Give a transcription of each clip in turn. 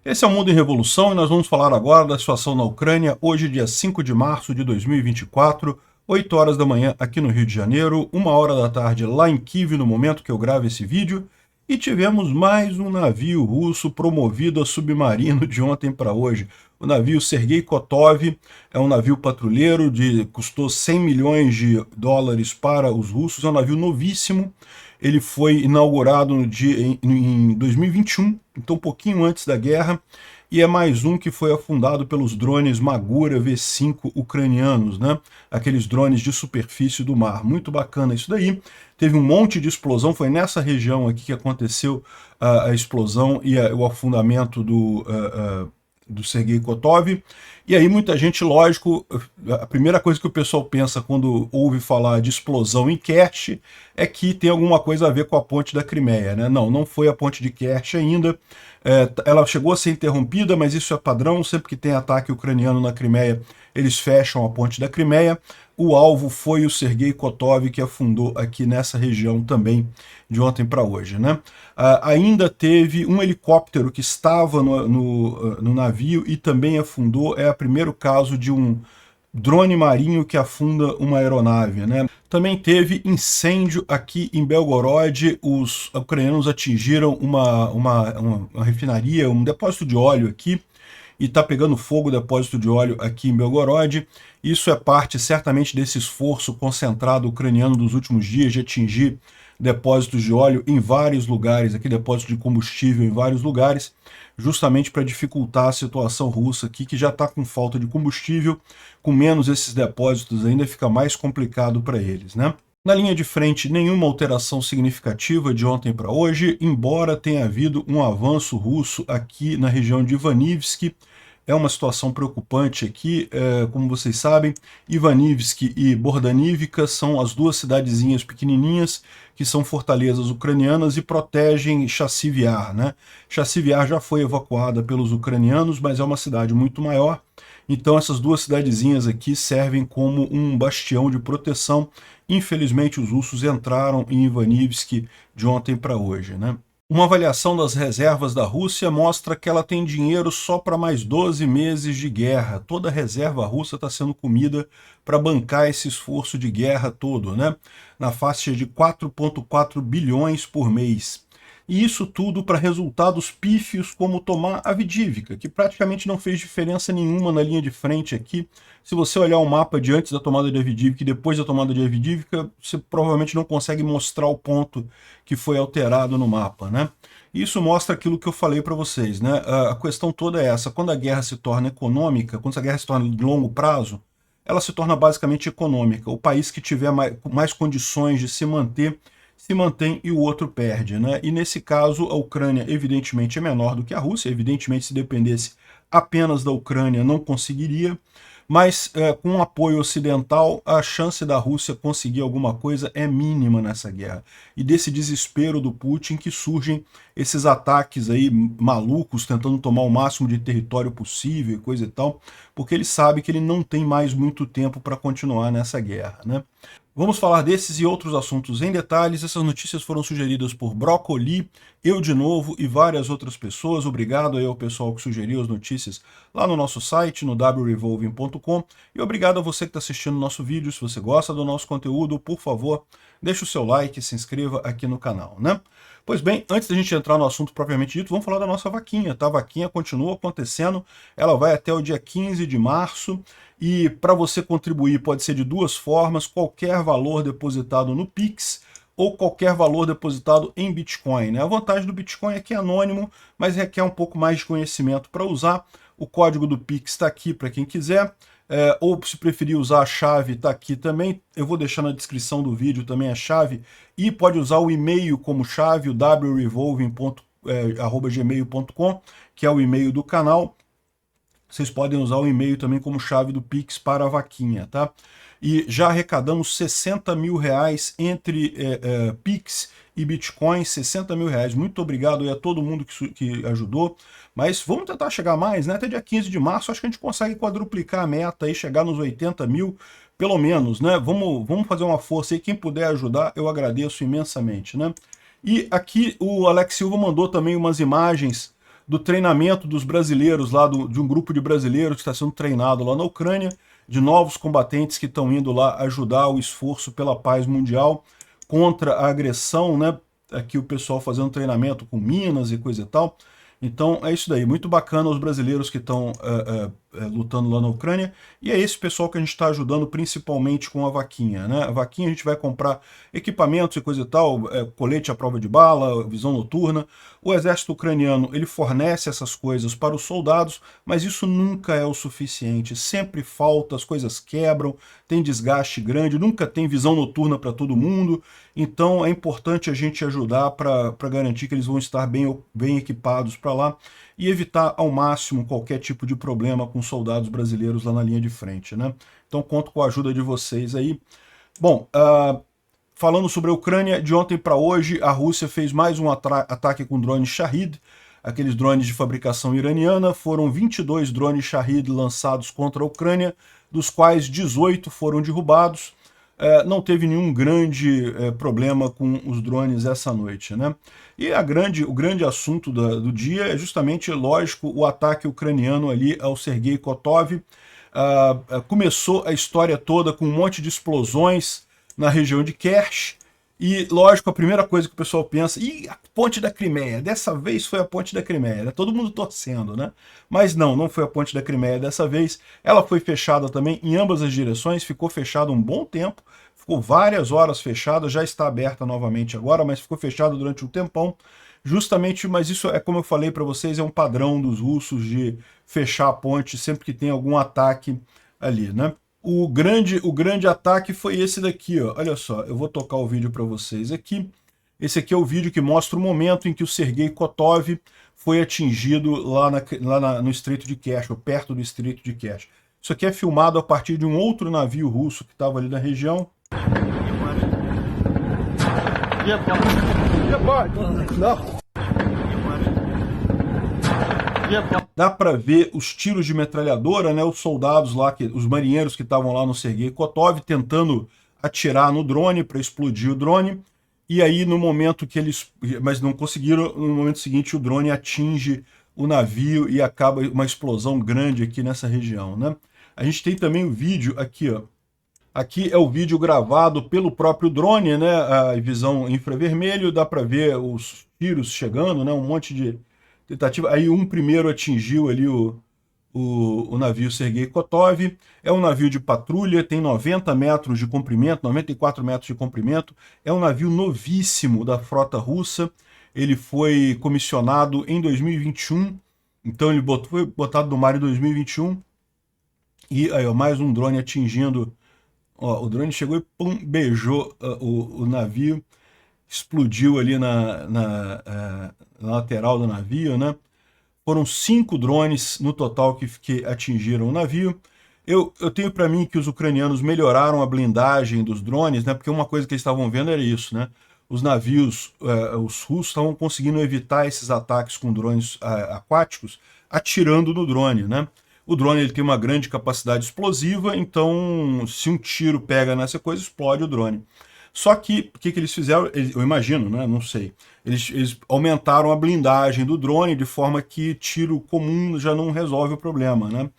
Esse é o Mundo em Revolução e nós vamos falar agora da situação na Ucrânia, hoje dia 5 de março de 2024, 8 horas da manhã aqui no Rio de Janeiro, 1 hora da tarde lá em Kiev no momento que eu gravo esse vídeo, e tivemos mais um navio russo promovido a submarino de ontem para hoje. O navio Sergei Kotov é um navio patrulheiro, custou 100 milhões de dólares para os russos, é um navio novíssimo. Ele foi inaugurado em 2021, então um pouquinho antes da guerra, e é mais um que foi afundado pelos drones Magura V5 ucranianos, né? Aqueles drones de superfície do mar. Muito bacana isso daí. Teve um monte de explosão, foi nessa região aqui que aconteceu a explosão e o afundamento do Sergei Kotov. E aí muita gente, lógico, a primeira coisa que o pessoal pensa quando ouve falar de explosão em Kerch é que tem alguma coisa a ver com a ponte da Crimeia, né? Não, não foi a ponte de Kerch ainda. Ela chegou a ser interrompida, mas isso é padrão, sempre que tem ataque ucraniano na Crimeia, eles fecham a ponte da Crimeia. O alvo foi o Sergei Kotov, que afundou aqui nessa região também, de ontem para hoje, né? Ainda teve um helicóptero que estava no navio e também afundou. É o primeiro caso de um drone marinho que afunda uma aeronave, né? Também teve incêndio aqui em Belgorod. Os ucranianos atingiram uma refinaria, um depósito de óleo aqui, e está pegando fogo o depósito de óleo aqui em Belgorod. Isso é parte, certamente, desse esforço concentrado ucraniano dos últimos dias de atingir depósitos de óleo em vários lugares, aqui depósito de combustível em vários lugares, justamente para dificultar a situação russa aqui, que já está com falta de combustível. Com menos esses depósitos ainda fica mais complicado para eles, né? Na linha de frente, nenhuma alteração significativa de ontem para hoje, embora tenha havido um avanço russo aqui na região de Ivanivsk. É uma situação preocupante aqui, como vocês sabem, Ivanivsk e Bordanivka são as duas cidadezinhas pequenininhas que são fortalezas ucranianas e protegem Chasiv Yar, né? Chasiv Yar já foi evacuada pelos ucranianos, mas é uma cidade muito maior, então essas duas cidadezinhas aqui servem como um bastião de proteção. Infelizmente os russos entraram em Ivanivsk de ontem para hoje, né? Uma avaliação das reservas da Rússia mostra que ela tem dinheiro só para mais 12 meses de guerra. Toda a reserva russa está sendo comida para bancar esse esforço de guerra todo, né? Na faixa de 4,4 bilhões por mês. E isso tudo para resultados pífios como tomar Avdiivka, que praticamente não fez diferença nenhuma na linha de frente aqui. Se você olhar o mapa de antes da tomada de Avdiivka e depois da tomada de Avdiivka, você provavelmente não consegue mostrar o ponto que foi alterado no mapa, né? Isso mostra aquilo que eu falei para vocês, né? A questão toda é essa: quando a guerra se torna econômica, quando a guerra se torna de longo prazo, ela se torna basicamente econômica. O país que tiver mais condições de se mantém e o outro perde, né? E nesse caso, a Ucrânia evidentemente é menor do que a Rússia. Evidentemente, se dependesse apenas da Ucrânia, não conseguiria, mas com o apoio ocidental, a chance da Rússia conseguir alguma coisa é mínima nessa guerra. E desse desespero do Putin que surgem esses ataques aí malucos, tentando tomar o máximo de território possível e coisa e tal, porque ele sabe que ele não tem mais muito tempo para continuar nessa guerra, né? Vamos falar desses e outros assuntos em detalhes. Essas notícias foram sugeridas por Broccoli, eu de novo e várias outras pessoas. Obrigado aí ao pessoal que sugeriu as notícias lá no nosso site, no wrevolving.com. E obrigado a você que está assistindo o nosso vídeo. Se você gosta do nosso conteúdo, por favor, deixe o seu like e se inscreva aqui no canal, né? Pois bem, antes da gente entrar no assunto propriamente dito, vamos falar da nossa vaquinha, tá? A vaquinha continua acontecendo, ela vai até o dia 15 de março, e para você contribuir pode ser de duas formas: qualquer valor depositado no Pix ou qualquer valor depositado em Bitcoin, né? A vantagem do Bitcoin é que é anônimo, mas requer um pouco mais de conhecimento para usar. O código do Pix está aqui para quem quiser. Ou se preferir usar a chave, está aqui também. Eu vou deixar na descrição do vídeo também a chave, e pode usar o e-mail como chave, o wrevolving@gmail.com, que é o e-mail do canal. Vocês podem usar o e-mail também como chave do Pix para a vaquinha, tá? E já arrecadamos 60 mil reais entre Pix e Bitcoin, 60 mil reais. Muito obrigado aí a todo mundo que ajudou, mas vamos tentar chegar mais, né? Até dia 15 de março, acho que a gente consegue quadruplicar a meta e chegar nos 80 mil, pelo menos, né? Vamos fazer uma força aí, quem puder ajudar, eu agradeço imensamente, né? E aqui o Alex Silva mandou também umas imagens do treinamento dos brasileiros lá, de um grupo de brasileiros que está sendo treinado lá na Ucrânia, de novos combatentes que estão indo lá ajudar o esforço pela paz mundial contra a agressão, né? Aqui o pessoal fazendo treinamento com minas e coisa e tal. Então é isso daí, muito bacana os brasileiros que estão lutando lá na Ucrânia, e é esse pessoal que a gente está ajudando principalmente com a vaquinha, né? A vaquinha a gente vai comprar equipamentos e coisa e tal, colete à prova de bala, visão noturna. O exército ucraniano, ele fornece essas coisas para os soldados, mas isso nunca é o suficiente, sempre falta, as coisas quebram, tem desgaste grande, nunca tem visão noturna para todo mundo, então é importante a gente ajudar para garantir que eles vão estar bem equipados para lá e evitar ao máximo qualquer tipo de problema com soldados brasileiros lá na linha de frente, né? Então conto com a ajuda de vocês aí. Bom, falando sobre a Ucrânia, de ontem para hoje a Rússia fez mais um ataque com drones Shahid, aqueles drones de fabricação iraniana. Foram 22 drones Shahid lançados contra a Ucrânia, dos quais 18 foram derrubados. Não teve nenhum grande problema com os drones essa noite, né? E o grande assunto do dia é justamente, lógico, o ataque ucraniano ali ao Sergei Kotov. Começou a história toda com um monte de explosões na região de Kerch, e lógico, a primeira coisa que o pessoal pensa, a ponte da Crimeia, dessa vez foi a ponte da Crimeia, né? Todo mundo torcendo, né? Mas não foi a ponte da Crimeia dessa vez, ela foi fechada também em ambas as direções, ficou fechada um bom tempo, ficou várias horas fechada, já está aberta novamente agora, mas ficou fechada durante um tempão, justamente, mas isso é como eu falei para vocês, é um padrão dos russos de fechar a ponte sempre que tem algum ataque ali, né? O grande ataque foi esse daqui, ó. Olha só, eu vou tocar o vídeo para vocês aqui. Esse aqui é o vídeo que mostra o momento em que o Sergei Kotov foi atingido lá no Estreito de Kerch, ou perto do Estreito de Kerch. Isso aqui é filmado a partir de um outro navio russo que estava ali na região. Dá para ver os tiros de metralhadora, né? Os soldados lá, os marinheiros que estavam lá no Sergei Kotov, tentando atirar no drone para explodir o drone. E aí, no momento que mas não conseguiram, no momento seguinte o drone atinge o navio e acaba uma explosão grande aqui nessa região, né? A gente tem também o vídeo aqui, ó. Aqui é o vídeo gravado pelo próprio drone, né? A visão infravermelho, dá para ver os tiros chegando, né? Um monte de tentativa. Aí primeiro atingiu ali o navio Sergei Kotov. É um navio de patrulha, tem 90 metros de comprimento, 94 metros de comprimento. É um navio novíssimo da frota russa. Ele foi comissionado em 2021. Então ele foi botado no mar em 2021. E aí, ó, mais um drone atingindo. Ó, o drone chegou e pum, beijou o navio. Explodiu ali na lateral do navio, né? Foram 5 drones no total que atingiram o navio. Eu tenho para mim que os ucranianos melhoraram a blindagem dos drones, né? Porque uma coisa que eles estavam vendo era isso, né? Os navios, os russos estavam conseguindo evitar esses ataques com drones aquáticos, atirando no drone, né? O drone ele tem uma grande capacidade explosiva, então se um tiro pega nessa coisa, explode o drone. Só que, o que eles fizeram, eu imagino, né? Não sei. Eles aumentaram a blindagem do drone de forma que tiro comum já não resolve o problema, né?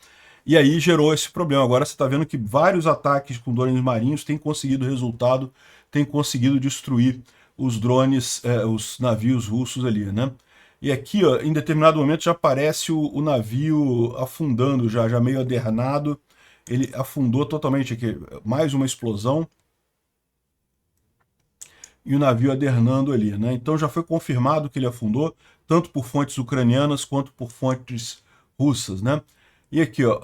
E aí gerou esse problema. Agora você está vendo que vários ataques com drones marinhos têm conseguido resultado, têm conseguido destruir os drones, os navios russos ali, né? E aqui, ó, em determinado momento, já aparece o navio afundando, já meio adernado. Ele afundou totalmente aqui. Mais uma explosão. E o navio adernando ali, né? Então já foi confirmado que ele afundou, tanto por fontes ucranianas quanto por fontes russas, né? E aqui, ó,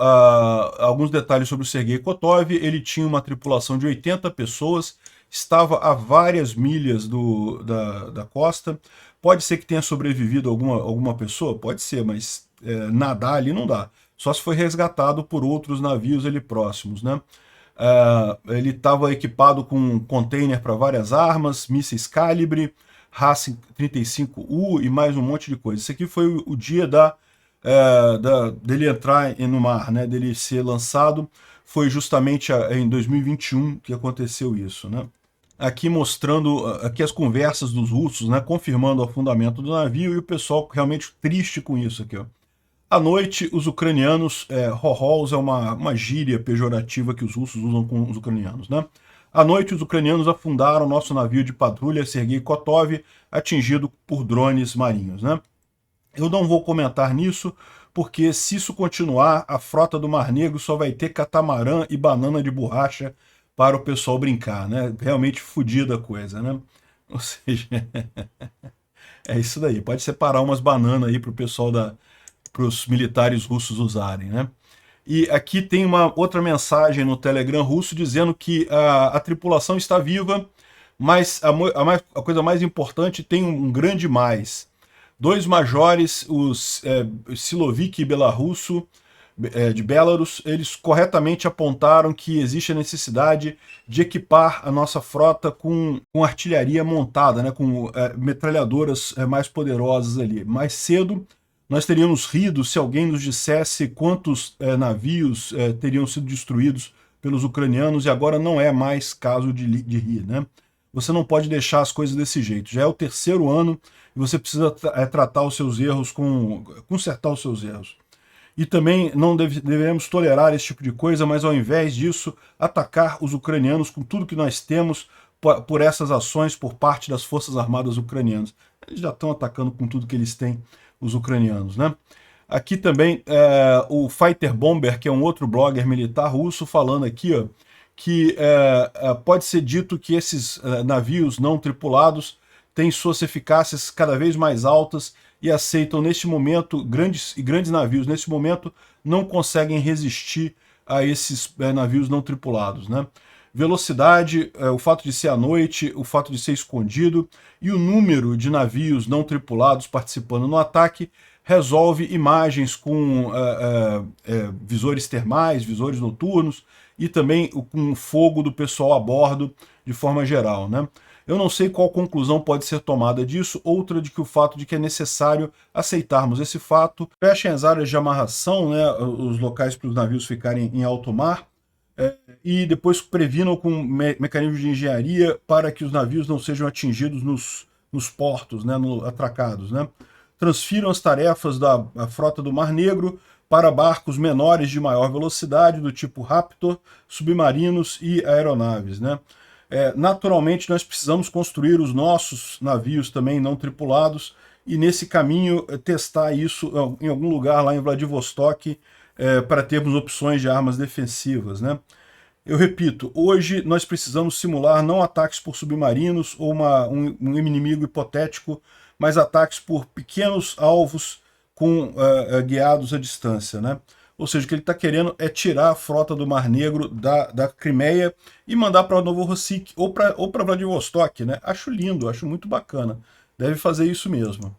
alguns detalhes sobre o Sergei Kotov. Ele tinha uma tripulação de 80 pessoas, estava a várias milhas da costa. Pode ser que tenha sobrevivido alguma pessoa? Pode ser, mas nadar ali não dá. Só se foi resgatado por outros navios ali próximos, né? Ele estava equipado com um container para várias armas, mísseis calibre, Hass 35U e mais um monte de coisa. Esse aqui foi o dia dele entrar no mar, né? Dele ser lançado. Foi justamente em 2021 que aconteceu isso, né? aqui mostrando aqui as conversas dos russos, né, confirmando o afundamento do navio, e o pessoal realmente triste com isso aqui, ó. À noite, os ucranianos, hohols é uma gíria pejorativa que os russos usam com os ucranianos, né? À noite, os ucranianos afundaram nosso navio de patrulha Sergei Kotov, atingido por drones marinhos, né? Eu não vou comentar nisso, porque se isso continuar, a frota do Mar Negro só vai ter catamarã e banana de borracha para o pessoal brincar, né? Realmente fodida a coisa, né? Ou seja, é isso daí. Pode separar umas bananas aí para o pessoal para os militares russos usarem, né? E aqui tem uma outra mensagem no Telegram russo dizendo que a tripulação está viva, mas a coisa mais importante tem um grande mais. Dois majores, os Siloviki e Belarusso, de Belarus, eles corretamente apontaram que existe a necessidade de equipar a nossa frota com artilharia montada, né, com metralhadoras mais poderosas ali. Mais cedo, nós teríamos rido se alguém nos dissesse quantos navios teriam sido destruídos pelos ucranianos, e agora não é mais caso de rir, né? Você não pode deixar as coisas desse jeito. Já é o terceiro ano e você precisa tratar os seus erros, consertar os seus erros. E também não devemos tolerar esse tipo de coisa, mas ao invés disso, atacar os ucranianos com tudo que nós temos por essas ações por parte das Forças Armadas ucranianas. Eles já estão atacando com tudo que eles têm, os ucranianos, né? Aqui também o Fighter Bomber, que é um outro blogger militar russo, falando aqui, ó, que pode ser dito que esses navios não tripulados têm suas eficácias cada vez mais altas e aceitam, neste momento, grandes navios, neste momento, não conseguem resistir a esses navios não tripulados, né? Velocidade, o fato de ser à noite, o fato de ser escondido e o número de navios não tripulados participando no ataque resolve imagens com visores termais, visores noturnos e também com o fogo do pessoal a bordo de forma geral, né? Eu não sei qual conclusão pode ser tomada disso, outra de que o fato de que é necessário aceitarmos esse fato. Fechem as áreas de amarração, né, os locais para os navios ficarem em alto mar, e depois previnam com mecanismos de engenharia para que os navios não sejam atingidos nos portos, né, atracados, né? Transfiram as tarefas da frota do Mar Negro para barcos menores de maior velocidade, do tipo Raptor, submarinos e aeronaves, né? Naturalmente, nós precisamos construir os nossos navios também não tripulados e, nesse caminho, testar isso em algum lugar lá em Vladivostok para termos opções de armas defensivas, né? Eu repito, hoje nós precisamos simular não ataques por submarinos ou um inimigo hipotético, mas ataques por pequenos alvos guiados à distância, né? Ou seja, o que ele está querendo é tirar a frota do Mar Negro da Crimeia e mandar para Novorossiysk ou para Vladivostok, né? Acho lindo, acho muito bacana. Deve fazer isso mesmo.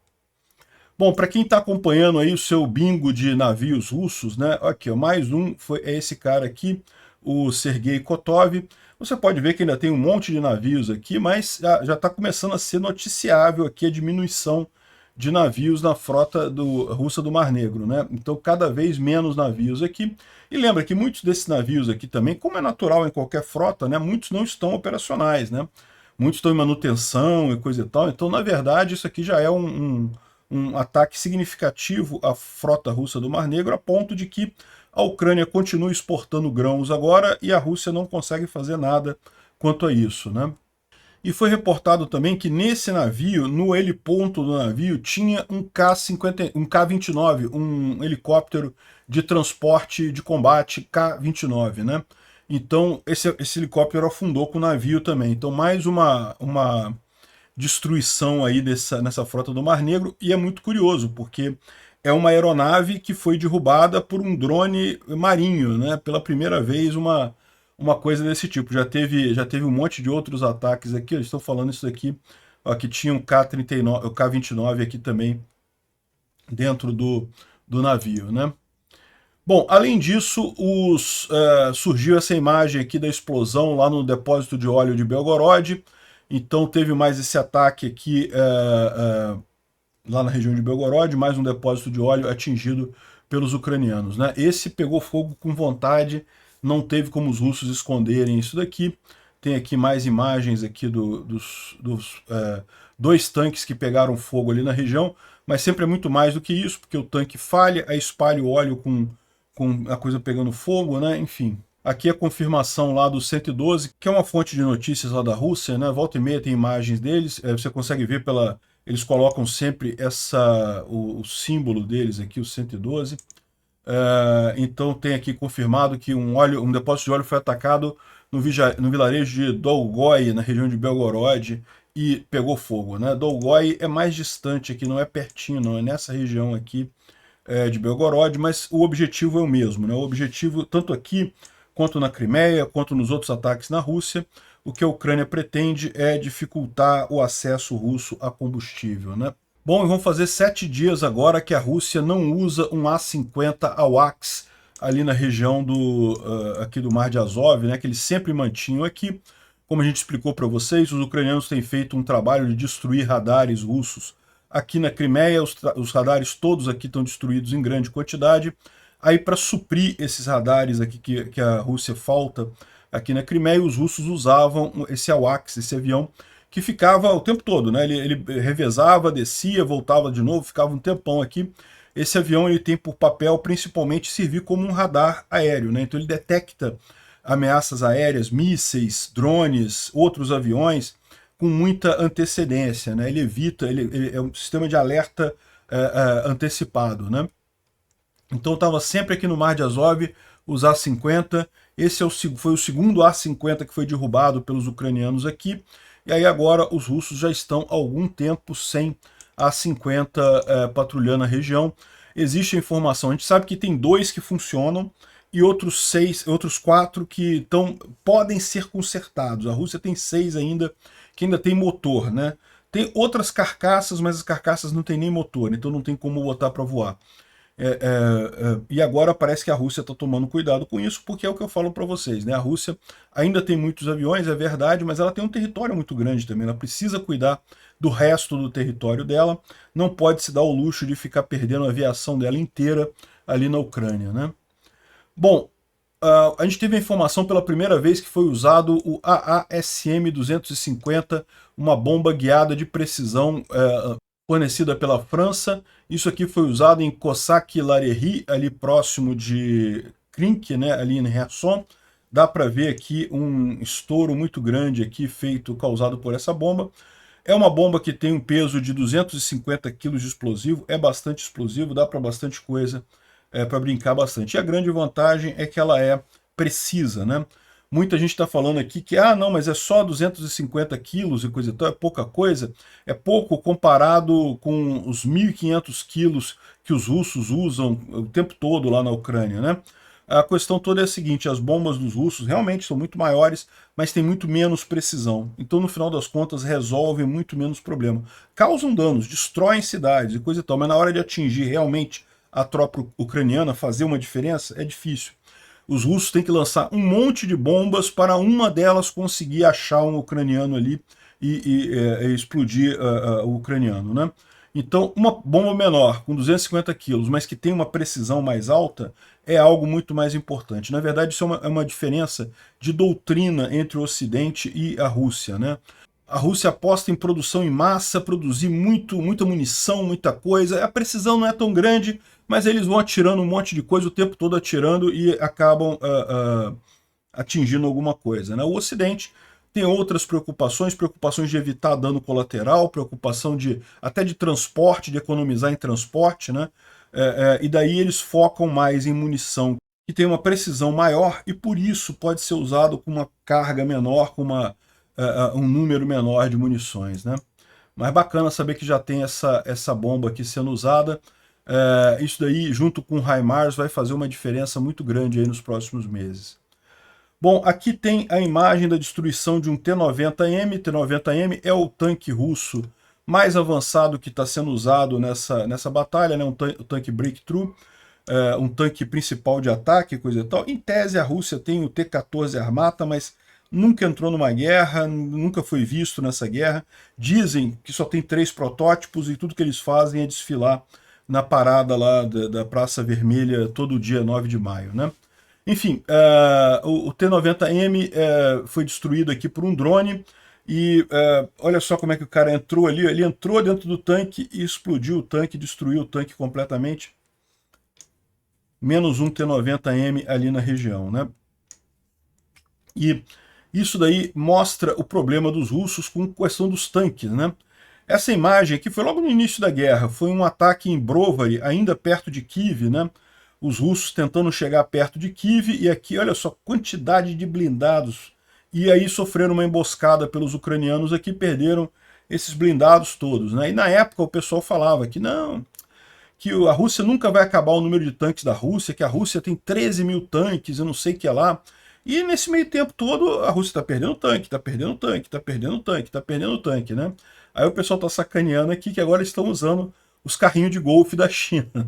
Bom, para quem está acompanhando aí o seu bingo de navios russos, né? Aqui, ó, mais um é esse cara aqui, o Sergei Kotov. Você pode ver que ainda tem um monte de navios aqui, mas já está começando a ser noticiável aqui a diminuição de navios na frota russa do Mar Negro, né? Então, cada vez menos navios aqui. E lembra que muitos desses navios aqui também, como é natural em qualquer frota, né? Muitos não estão operacionais, né? Muitos estão em manutenção e coisa e tal. Então, na verdade, isso aqui já é um ataque significativo à frota russa do Mar Negro, a ponto de que a Ucrânia continua exportando grãos agora e a Rússia não consegue fazer nada quanto a isso, né? E foi reportado também que nesse navio, no heliponto do navio, tinha um K-29, um helicóptero de transporte de combate K-29, né? Então, esse helicóptero afundou com o navio também. Então, mais uma destruição aí nessa frota do Mar Negro, e é muito curioso, porque é uma aeronave que foi derrubada por um drone marinho, né? Pela primeira vez uma coisa desse tipo. Já teve um monte de outros ataques aqui, eles estão falando isso aqui, ó, que tinha um K-39, o K-29 aqui também dentro do navio, né? Bom, além disso, surgiu essa imagem aqui da explosão lá no depósito de óleo de Belgorod. Então teve mais esse ataque aqui lá na região de Belgorod, mais um depósito de óleo atingido pelos ucranianos, né? Esse pegou fogo com vontade, não teve como os russos esconderem isso daqui. tem aqui mais imagens aqui dos dois tanques que pegaram fogo ali na região, mas sempre é muito mais do que isso, porque o tanque falha, aí espalha o óleo com a coisa pegando fogo, né? Enfim. Aqui a confirmação lá do 112, que é uma fonte de notícias lá da Rússia, né? Volta e meia tem imagens deles, você consegue ver pela... Eles colocam sempre o símbolo deles aqui, o 112. Então tem aqui confirmado que um depósito de óleo foi atacado no vilarejo de Dolgoi, na região de Belgorod, e pegou fogo, né? Dolgoi é mais distante aqui, não é pertinho, não, é nessa região aqui de Belgorod, mas o objetivo é o mesmo, né? O objetivo, tanto aqui, quanto na Crimeia, quanto nos outros ataques na Rússia, o que a Ucrânia pretende é dificultar o acesso russo a combustível, né? Bom, vão fazer 7 dias agora que a Rússia não usa um A-50 AWACS ali na região aqui do Mar de Azov, né, que eles sempre mantinham aqui. Como a gente explicou para vocês, os ucranianos têm feito um trabalho de destruir radares russos. Aqui na Crimeia, os radares todos aqui estão destruídos em grande quantidade. Aí, para suprir esses radares aqui que a Rússia falta aqui na Crimeia, os russos usavam esse AWACS, esse avião, que ficava o tempo todo, né? Ele revezava, descia, voltava de novo, ficava um tempão aqui. Esse avião ele tem por papel principalmente servir como um radar aéreo, né? Então ele detecta ameaças aéreas, mísseis, drones, outros aviões com muita antecedência, né? Ele evita, ele é um sistema de alerta antecipado, né? Então estava sempre aqui no Mar de Azov os A-50. Esse foi o segundo A-50 que foi derrubado pelos ucranianos aqui. E aí agora os russos já estão há algum tempo sem A-50 patrulhando a região. Existe a informação, a gente sabe que tem 2 que funcionam e outros 4 que podem ser consertados. A Rússia tem 6 ainda, que ainda tem motor, né? Tem outras carcaças, mas as carcaças não tem nem motor, então não tem como botar para voar. E agora parece que a Rússia está tomando cuidado com isso, porque é o que eu falo para vocês, né? A Rússia ainda tem muitos aviões, é verdade, mas ela tem um território muito grande também, ela precisa cuidar do resto do território dela, não pode se dar o luxo de ficar perdendo a aviação dela inteira ali na Ucrânia, né? Bom, a gente teve a informação pela primeira vez que foi usado o AASM-250, uma bomba guiada de precisão fornecida pela França. Isso aqui foi usado em Cossack-Larerie, ali próximo de Krink, né, ali em Kherson. Dá para ver aqui um estouro muito grande aqui causado por essa bomba. É uma bomba que tem um peso de 250 kg de explosivo, é bastante explosivo, dá para bastante coisa, para brincar bastante. E a grande vantagem é que ela é precisa, né? Muita gente está falando aqui que, não, mas é só 250 quilos e coisa e tal, é pouca coisa. É pouco comparado com os 1.500 quilos que os russos usam o tempo todo lá na Ucrânia, né? A questão toda é a seguinte, as bombas dos russos realmente são muito maiores, mas têm muito menos precisão. Então, no final das contas, resolvem muito menos problema. Causam danos, destroem cidades e coisa e tal, mas na hora de atingir realmente a tropa ucraniana, fazer uma diferença, é difícil. Os russos têm que lançar um monte de bombas para uma delas conseguir achar um ucraniano ali e explodir o ucraniano, né? Então, uma bomba menor, com 250 quilos, mas que tem uma precisão mais alta, é algo muito mais importante. Na verdade, isso é uma diferença de doutrina entre o Ocidente e a Rússia, né? A Rússia aposta em produção em massa, produzir muita munição, muita coisa. A precisão não é tão grande, mas eles vão atirando um monte de coisa o tempo todo atirando e acabam atingindo alguma coisa, né? O Ocidente tem outras preocupações de evitar dano colateral, preocupação até de transporte, de economizar em transporte, né? E daí eles focam mais em munição, que tem uma precisão maior e por isso pode ser usado com uma carga menor, com um número menor de munições, né? Mas bacana saber que já tem essa bomba aqui sendo usada. Isso daí, junto com o HIMARS, vai fazer uma diferença muito grande aí nos próximos meses. Bom, aqui tem a imagem da destruição de um T-90M. T-90M é o tanque russo mais avançado que está sendo usado nessa batalha, né? O tanque Breakthrough, um tanque principal de ataque, coisa e tal. Em tese, a Rússia tem o T-14 Armata, mas nunca entrou numa guerra, nunca foi visto nessa guerra. Dizem que só tem 3 protótipos e tudo que eles fazem é desfilar na parada lá da Praça Vermelha todo dia 9 de maio, né? Enfim, o T-90M foi destruído aqui por um drone e olha só como é que o cara entrou ali. Ele entrou dentro do tanque e explodiu o tanque, destruiu o tanque completamente. Menos um T-90M ali na região, né? E isso daí mostra o problema dos russos com a questão dos tanques, né? Essa imagem aqui foi logo no início da guerra, foi um ataque em Brovary, ainda perto de Kiev, né? Os russos tentando chegar perto de Kiev, e aqui, olha só, quantidade de blindados. E aí sofreram uma emboscada pelos ucranianos aqui, perderam esses blindados todos, né? E na época o pessoal falava que não, que a Rússia nunca vai acabar o número de tanques da Rússia, que a Rússia tem 13 mil tanques, eu não sei o que é lá. E nesse meio tempo todo, a Rússia está perdendo tanque, está perdendo tanque, está perdendo tanque, está perdendo tanque, né? Aí o pessoal está sacaneando aqui que agora estão usando os carrinhos de golfe da China.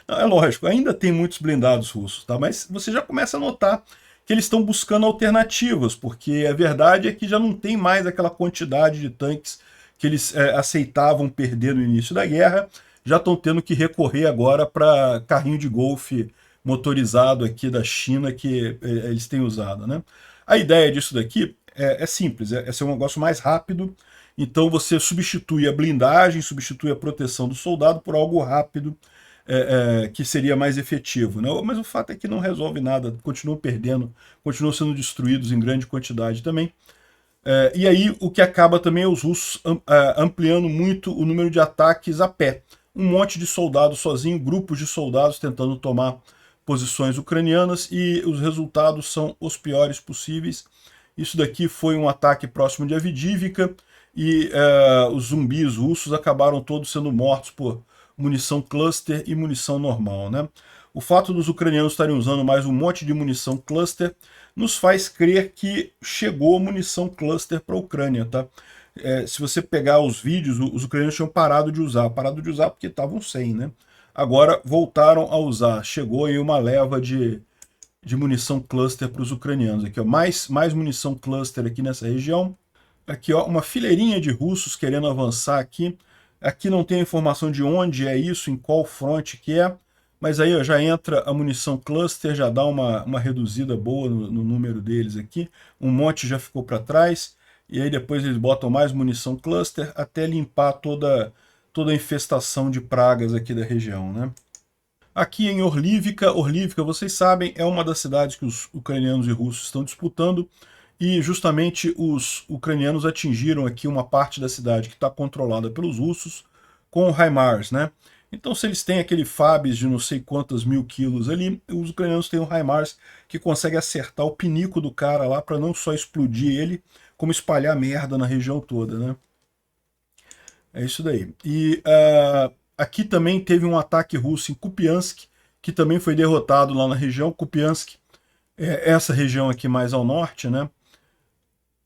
Não, é lógico, ainda tem muitos blindados russos, tá? Mas você já começa a notar que eles estão buscando alternativas, porque a verdade é que já não tem mais aquela quantidade de tanques que eles aceitavam perder no início da guerra, já estão tendo que recorrer agora para carrinho de golfe motorizado aqui da China que eles têm usado, né? A ideia disso daqui é simples, é ser um negócio mais rápido, então você substitui a blindagem, substitui a proteção do soldado por algo rápido, que seria mais efetivo, né? Mas o fato é que não resolve nada, continuam perdendo, continuam sendo destruídos em grande quantidade também. E aí o que acaba também é os russos ampliando muito o número de ataques a pé. Um monte de soldados sozinho, grupos de soldados tentando tomar posições ucranianas, e os resultados são os piores possíveis. Isso daqui foi um ataque próximo de Avdiivka, e os zumbis russos acabaram todos sendo mortos por munição cluster e munição normal, né? O fato dos ucranianos estarem usando mais um monte de munição cluster nos faz crer que chegou munição cluster para a Ucrânia, tá? Se você pegar os vídeos, os ucranianos tinham parado de usar porque estavam sem, né? Agora voltaram a usar, chegou aí uma leva de munição cluster para os ucranianos. Aqui, ó, mais munição cluster aqui nessa região. Aqui, ó, uma fileirinha de russos querendo avançar aqui. Aqui não tem a informação de onde é isso, em qual fronte que é, mas aí ó, já entra a munição cluster, já dá uma reduzida boa no número deles aqui. Um monte já ficou para trás, e aí depois eles botam mais munição cluster até limpar toda a infestação de pragas aqui da região, né? Aqui em Orlívka, vocês sabem, é uma das cidades que os ucranianos e russos estão disputando, e justamente os ucranianos atingiram aqui uma parte da cidade que está controlada pelos russos com HIMARS, né? Então, se eles têm aquele FABs de não sei quantos mil quilos ali, os ucranianos têm um HIMARS que consegue acertar o pinico do cara lá para não só explodir ele, como espalhar merda na região toda, né? É isso daí. E aqui também teve um ataque russo em Kupiansk, que também foi derrotado lá na região. Kupiansk é essa região aqui mais ao norte, né?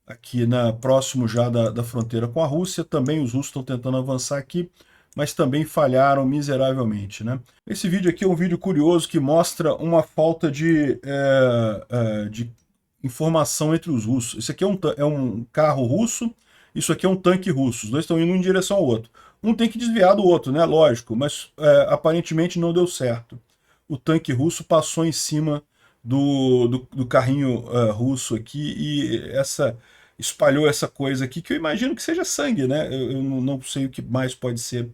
Aqui próximo já da fronteira com a Rússia. Também os russos estão tentando avançar aqui, mas também falharam miseravelmente, né? Esse vídeo aqui é um vídeo curioso que mostra uma falta de informação entre os russos. Isso aqui é um carro russo, isso aqui é um tanque russo. Os dois estão indo em direção ao outro. Um tem que desviar do outro, né? Lógico, mas aparentemente não deu certo. O tanque russo passou em cima do carrinho russo aqui, e espalhou essa coisa aqui, que eu imagino que seja sangue, né? Eu não sei o que mais pode ser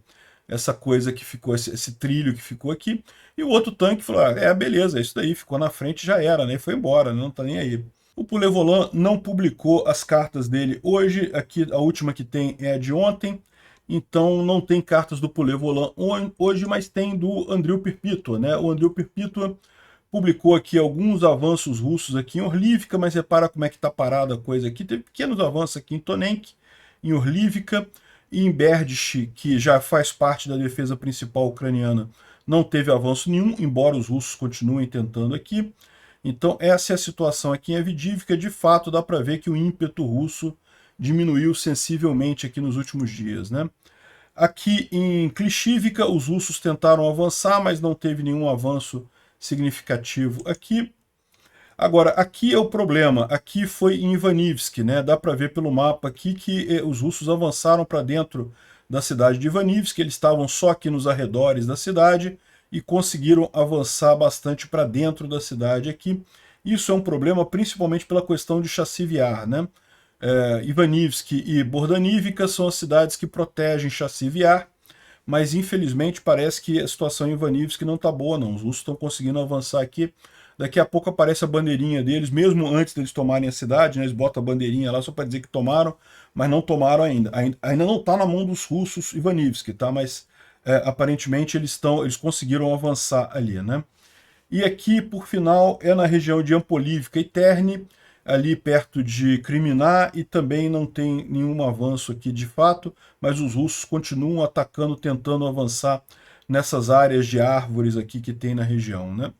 essa coisa que ficou, esse trilho que ficou aqui. E o outro tanque falou, beleza, isso daí ficou na frente, já era, né? Foi embora, não tá nem aí. O Pulevolan não publicou as cartas dele hoje, aqui a última que tem é a de ontem, então não tem cartas do Pulevolan hoje, mas tem do Andriy Perpetua, né? O Andriy Perpetua publicou aqui alguns avanços russos aqui em Orlívka, mas repara como é que está parada a coisa aqui. Teve pequenos avanços aqui em Tonenk, em Orlívka, e em Berdish, que já faz parte da defesa principal ucraniana, não teve avanço nenhum, embora os russos continuem tentando aqui. Então essa é a situação aqui em Avdiivka. De fato dá para ver que o ímpeto russo diminuiu sensivelmente aqui nos últimos dias, né? Aqui em Klishivka os russos tentaram avançar, mas não teve nenhum avanço significativo aqui. Agora, aqui é o problema, aqui foi em Ivanivsk, né? Dá para ver pelo mapa aqui que os russos avançaram para dentro da cidade de Ivanivsk, eles estavam só aqui nos arredores da cidade, e conseguiram avançar bastante para dentro da cidade aqui. Isso é um problema principalmente pela questão de Chassiviar, né? Ivanivsk e Bordanivka são as cidades que protegem Chassiviar, mas infelizmente parece que a situação em Ivanivsk não está boa não. Os russos estão conseguindo avançar aqui. Daqui a pouco aparece a bandeirinha deles, mesmo antes deles tomarem a cidade, né? Eles botam a bandeirinha lá só para dizer que tomaram, mas não tomaram ainda. Ainda não está na mão dos russos Ivanivsk, tá? Mas aparentemente eles conseguiram avançar ali, né? E aqui, por final, é na região de Ampolivka e Terni, ali perto de Kriminá, e também não tem nenhum avanço aqui de fato, mas os russos continuam atacando, tentando avançar nessas áreas de árvores aqui que tem na região, né?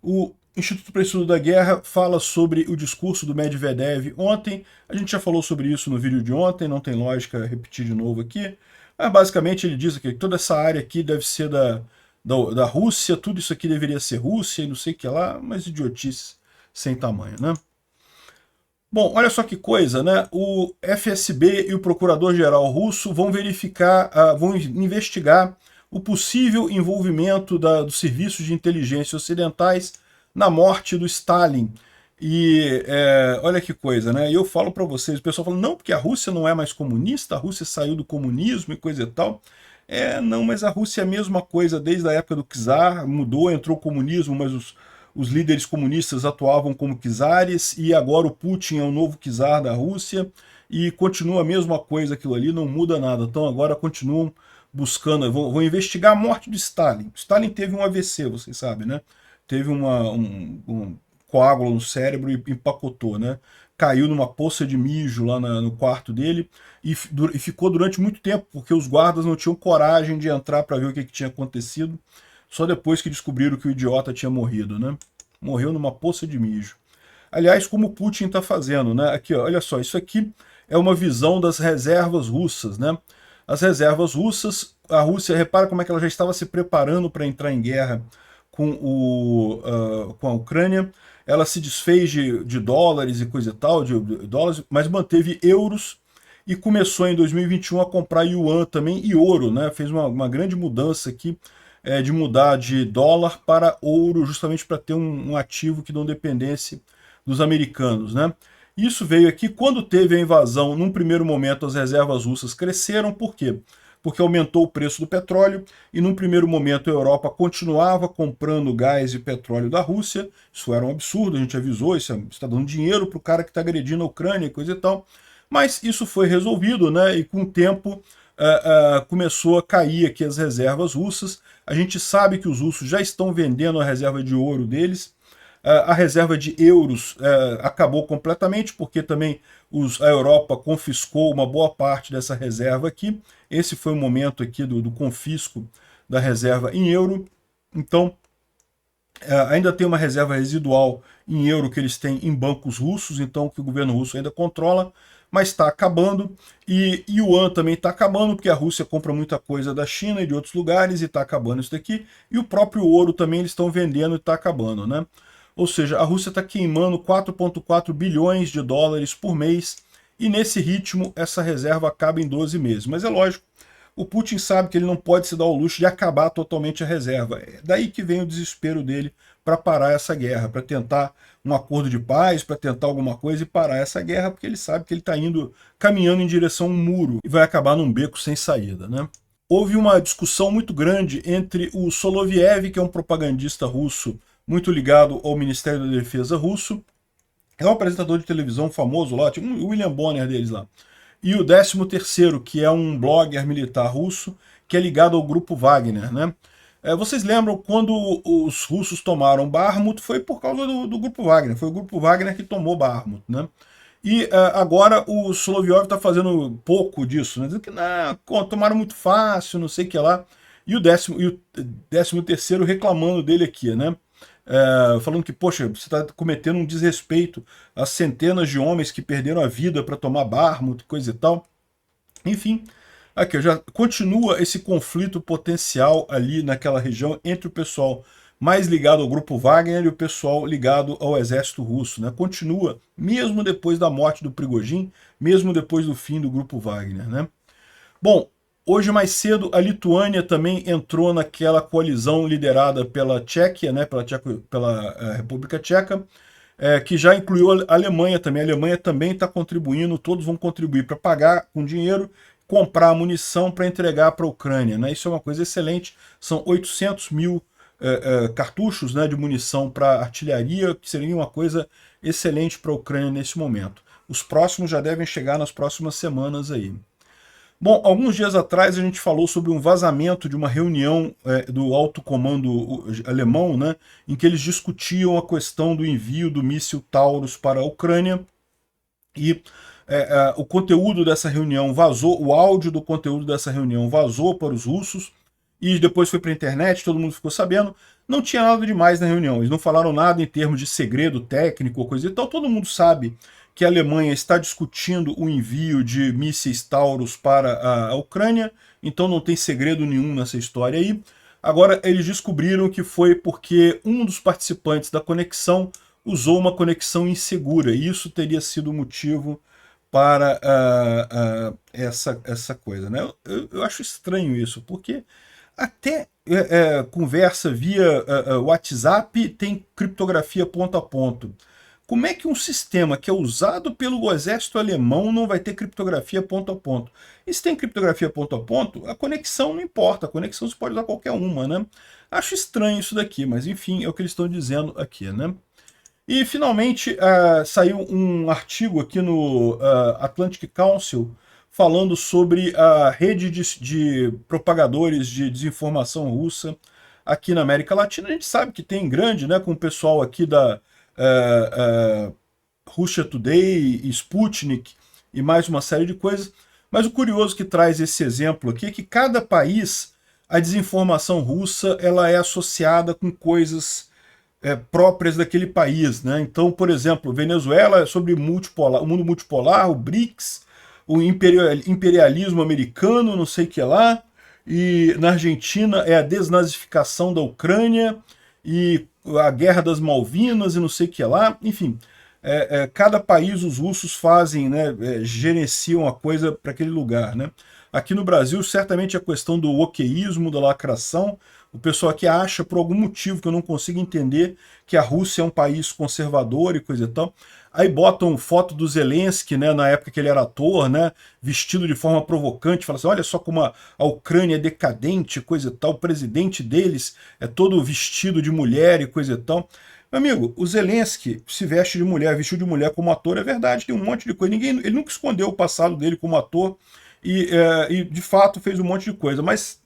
O Instituto para o Estudo da Guerra fala sobre o discurso do Medvedev ontem. A gente já falou sobre isso no vídeo de ontem, não tem lógica repetir de novo aqui. Mas basicamente ele diz que toda essa área aqui deve ser da Rússia, tudo isso aqui deveria ser Rússia e não sei o que lá, mas idiotice sem tamanho, né? Bom, olha só que coisa, né? O FSB e o Procurador-Geral russo vão verificar, vão investigar o possível envolvimento dos serviços de inteligência ocidentais na morte do Stalin. E olha que coisa, né? E eu falo para vocês, o pessoal fala, não, porque a Rússia não é mais comunista, a Rússia saiu do comunismo e coisa e tal. Não, mas a Rússia é a mesma coisa desde a época do czar, mudou, entrou o comunismo, mas os líderes comunistas atuavam como czares, e agora o Putin é o novo czar da Rússia, e continua a mesma coisa aquilo ali, não muda nada. Então agora continuam buscando, vão investigar a morte de Stalin. Stalin teve um AVC, vocês sabem, né? Teve um coágulo no cérebro e empacotou, né? Caiu numa poça de mijo lá no quarto dele e ficou durante muito tempo, porque os guardas não tinham coragem de entrar para ver o que tinha acontecido, só depois que descobriram que o idiota tinha morrido, né? Morreu numa poça de mijo. Aliás, como o Putin está fazendo, né? Aqui, ó, olha só, isso aqui é uma visão das reservas russas, né? As reservas russas, a Rússia, repara como é que ela já estava se preparando para entrar em guerra com a Ucrânia. Ela se desfez de dólares e coisa e tal, de dólares, mas manteve euros e começou em 2021 a comprar yuan também e ouro, né? Fez uma grande mudança aqui, de mudar de dólar para ouro, justamente para ter um ativo que não dependesse dos americanos, né? Isso veio aqui quando teve a invasão. Num primeiro momento as reservas russas cresceram, por quê? Porque aumentou o preço do petróleo e num primeiro momento a Europa continuava comprando gás e petróleo da Rússia. Isso era um absurdo, a gente avisou, isso está dando dinheiro para o cara que está agredindo a Ucrânia e coisa e tal. Mas isso foi resolvido, né? E com o tempo começou a cair aqui as reservas russas. A gente sabe que os russos já estão vendendo a reserva de ouro deles. A reserva de euros acabou completamente, porque também a Europa confiscou uma boa parte dessa reserva aqui. Esse foi o momento aqui do confisco da reserva em euro. Então, ainda tem uma reserva residual em euro que eles têm em bancos russos, então que o governo russo ainda controla, mas está acabando. E yuan também está acabando, porque a Rússia compra muita coisa da China e de outros lugares, e está acabando isso daqui. E o próprio ouro também eles estão vendendo e está acabando, né? Ou seja, a Rússia está queimando 4,4 bilhões de dólares por mês, e nesse ritmo essa reserva acaba em 12 meses. Mas é lógico, o Putin sabe que ele não pode se dar o luxo de acabar totalmente a reserva. É daí que vem o desespero dele para parar essa guerra, para tentar um acordo de paz, para tentar alguma coisa e parar essa guerra, porque ele sabe que ele está caminhando em direção a um muro e vai acabar num beco sem saída, né? Houve uma discussão muito grande entre o Soloviev, que é um propagandista russo muito ligado ao Ministério da Defesa russo, é um apresentador de televisão famoso lá, tipo o William Bonner deles lá, e o 13º, que é um blogger militar russo, que é ligado ao Grupo Wagner, né? Vocês lembram quando os russos tomaram Bakhmut, foi por causa do Grupo Wagner, foi o Grupo Wagner que tomou Bakhmut, né? E agora o Solovyov está fazendo pouco disso, né? Dizendo que não, tomaram muito fácil, não sei o que lá. E o 13º reclamando dele aqui, né? Falando que, poxa, você está cometendo um desrespeito às centenas de homens que perderam a vida para tomar Bakhmut, coisa e tal. Enfim, aqui já continua esse conflito potencial ali naquela região entre o pessoal mais ligado ao Grupo Wagner e o pessoal ligado ao exército russo, né? Continua, mesmo depois da morte do Prigozhin, mesmo depois do fim do Grupo Wagner, né? Bom, Hoje mais cedo a Lituânia também entrou naquela coalizão liderada pela Tchequia, né, pela República Tcheca, que já incluiu a Alemanha também. A Alemanha também está contribuindo, todos vão contribuir para pagar com dinheiro, comprar munição para entregar para a Ucrânia, né? Isso é uma coisa excelente, são 800 mil cartuchos, né, de munição para artilharia, que seria uma coisa excelente para a Ucrânia nesse momento. Os próximos já devem chegar nas próximas semanas aí. Bom, alguns dias atrás a gente falou sobre um vazamento de uma reunião do alto comando alemão, né, em que eles discutiam a questão do envio do míssil Taurus para a Ucrânia, e o conteúdo dessa reunião vazou, o áudio do conteúdo dessa reunião vazou para os russos, e depois foi para a internet, todo mundo ficou sabendo. Não tinha nada demais na reunião, eles não falaram nada em termos de segredo técnico ou coisa e tal, todo mundo sabe que a Alemanha está discutindo o envio de mísseis Taurus para a Ucrânia, então não tem segredo nenhum nessa história aí. Agora eles descobriram que foi porque um dos participantes da conexão usou uma conexão insegura, e isso teria sido o motivo para essa coisa, né? Eu acho estranho isso, porque até conversa via WhatsApp tem criptografia ponto a ponto. Como é que um sistema que é usado pelo exército alemão não vai ter criptografia ponto a ponto? E se tem criptografia ponto a ponto, a conexão não importa, a conexão você pode usar qualquer uma, né? Acho estranho isso daqui, mas enfim, é o que eles estão dizendo aqui, né? E finalmente saiu um artigo aqui no Atlantic Council falando sobre a rede de propagadores de desinformação russa aqui na América Latina. A gente sabe que tem grande, né, com o pessoal aqui da Russia Today, Sputnik e mais uma série de coisas, mas o curioso que traz esse exemplo aqui é que cada país, a desinformação russa, ela é associada com coisas próprias daquele país, né? Então, por exemplo, Venezuela é sobre o mundo multipolar, o BRICS, o imperialismo americano, não sei o que lá, e na Argentina é a desnazificação da Ucrânia, e a Guerra das Malvinas e não sei o que lá, enfim, cada país os russos fazem, né, gerenciam a coisa para aquele lugar, né? Aqui no Brasil, certamente a questão do wokeísmo, da lacração, o pessoal aqui acha, por algum motivo que eu não consigo entender, que a Rússia é um país conservador e coisa e tal. Aí botam foto do Zelensky, né, na época que ele era ator, né, vestido de forma provocante, fala assim, olha só como a Ucrânia é decadente, coisa e tal, o presidente deles é todo vestido de mulher e coisa e tal. Meu amigo, o Zelensky se veste de mulher, vestiu de mulher como ator, é verdade, tem um monte de coisa, ele nunca escondeu o passado dele como ator, e de fato fez um monte de coisa, mas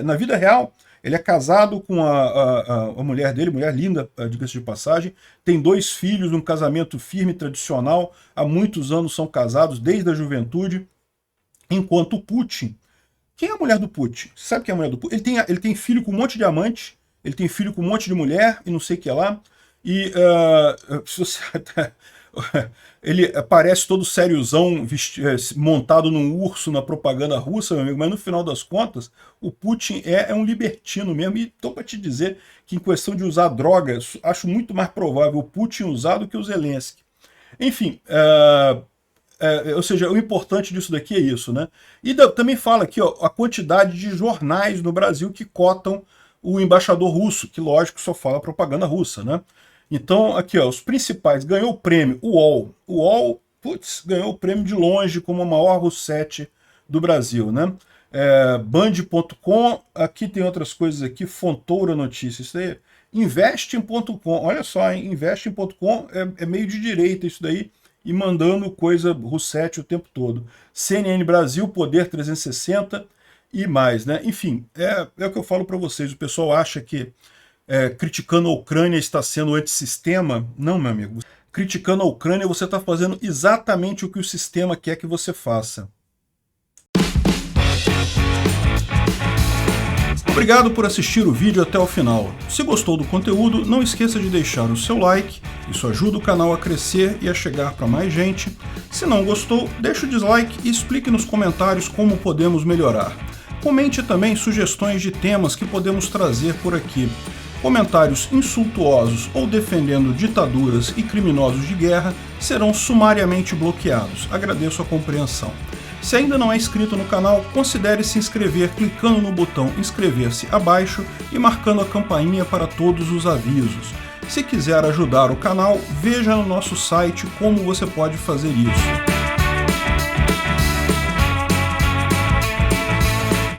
na vida real, ele é casado com a mulher dele, mulher linda, diga-se de passagem, tem 2 filhos, um casamento firme, tradicional, há muitos anos são casados, desde a juventude, enquanto o Putin... Quem é a mulher do Putin? Você sabe quem é a mulher do Putin? Ele tem filho com um monte de amante, ele tem filho com um monte de mulher, e não sei o que lá, e se você... ele parece todo sériozão, montado num urso na propaganda russa, meu amigo, mas no final das contas, o Putin é um libertino mesmo, e estou para te dizer que em questão de usar drogas, acho muito mais provável o Putin usar do que o Zelensky. Enfim, ou seja, o importante disso daqui é isso, né? E também fala aqui, ó, a quantidade de jornais no Brasil que cotam o embaixador russo, que lógico só fala propaganda russa, né? Então, aqui, ó, os principais, ganhou o prêmio, o UOL. O UOL, putz, ganhou o prêmio de longe como a maior Russete do Brasil, né? Band.com, aqui tem outras coisas aqui, Fontoura Notícias, isso aí, Investing.com, olha só, hein? Investing.com é meio de direita isso daí, e mandando coisa Russete o tempo todo. CNN Brasil, Poder 360 e mais, né? Enfim, é o que eu falo para vocês, o pessoal acha que criticando a Ucrânia está sendo antissistema. Não, meu amigo. Criticando a Ucrânia, você está fazendo exatamente o que o sistema quer que você faça. Obrigado por assistir o vídeo até o final. Se gostou do conteúdo, não esqueça de deixar o seu like, isso ajuda o canal a crescer e a chegar para mais gente. Se não gostou, deixe o dislike e explique nos comentários como podemos melhorar. Comente também sugestões de temas que podemos trazer por aqui. Comentários insultuosos ou defendendo ditaduras e criminosos de guerra serão sumariamente bloqueados. Agradeço a compreensão. Se ainda não é inscrito no canal, considere se inscrever clicando no botão inscrever-se abaixo e marcando a campainha para todos os avisos. Se quiser ajudar o canal, veja no nosso site como você pode fazer isso.